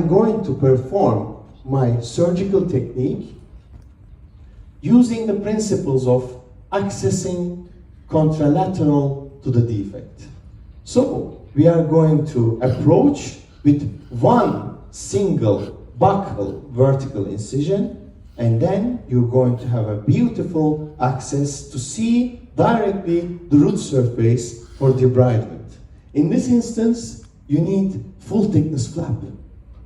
I'm going to perform my surgical technique using the principles of accessing contralateral to the defect. So we are going to approach with one single buccal vertical incision, and then you're going to have a beautiful access to see directly the root surface for debridement. In this instance, you need full thickness flap.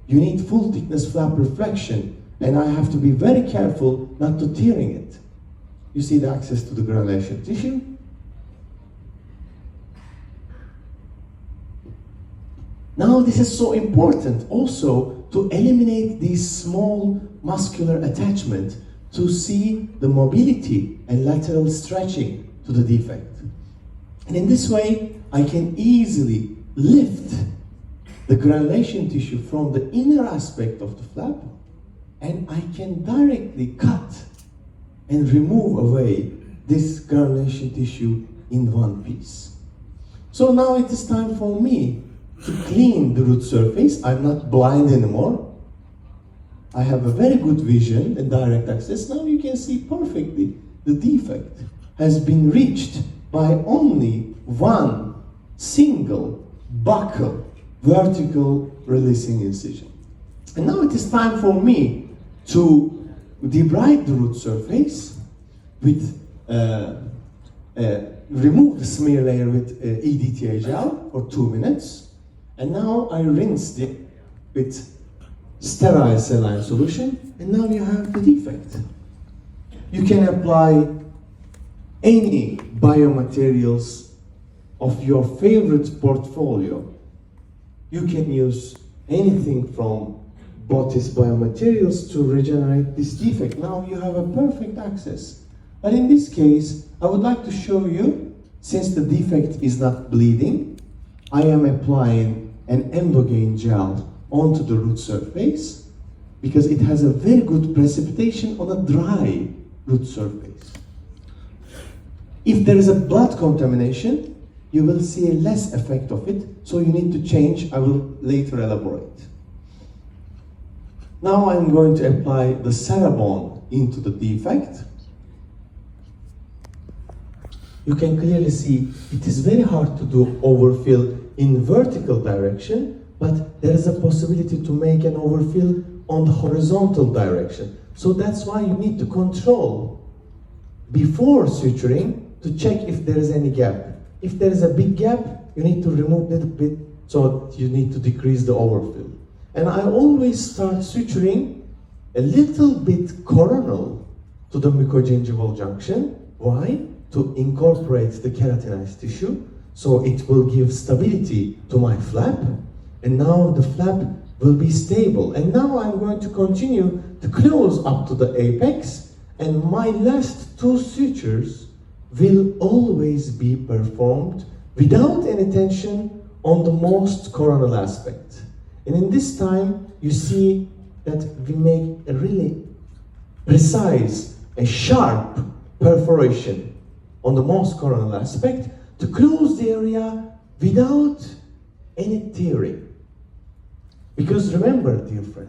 You need full thickness flap reflection, and I have to be very careful not to tearing it. You see the access to the granulation tissue. Now this is so important also to eliminate these small muscular attachment to see the mobility and lateral stretching to the defect. And in this way, I can easily lift the granulation tissue from the inner aspect of the flap, and I can directly cut and remove away this granulation tissue in one piece. So now it is time for me to clean the root surface. I'm not blind anymore. I have a very good vision and direct access. Now you can see perfectly the defect has been reached by only one single buccal vertical releasing incision. And now it is time for me to debride the root surface with remove the smear layer with EDTA gel for 2 minutes. And now I rinsed it with sterile saline solution, and now you have the defect. You can apply any biomaterials of your favorite portfolio. You can use anything from Botis biomaterials to regenerate this defect. Now you have a perfect access. But in this case, I would like to show you, since the defect is not bleeding, I am applying an Embogaine gel onto the root surface because it has a very good precipitation on a dry root surface. If there is a blood contamination, you will see a less effect of it, so you need to change. I will later elaborate. Now I'm going to apply the Cerebone into the defect. You can clearly see it is very hard to do overfill in vertical direction, but there is a possibility to make an overfill on the horizontal direction. So that's why you need to control before suturing to check if there is any gap. If there is a big gap, you need to remove a little bit, so you need to decrease the overfill. And I always start suturing a little bit coronal to the mucogingival junction. Why? To incorporate the keratinized tissue, so it will give stability to my flap, and now the flap will be stable. And now I'm going to continue to close up to the apex, and my last 2 sutures will always be performed without any tension on the most coronal aspect. And in this time, you see that we make a really precise and sharp perforation on the most coronal aspect to close the area without any tearing. Because remember, dear friends,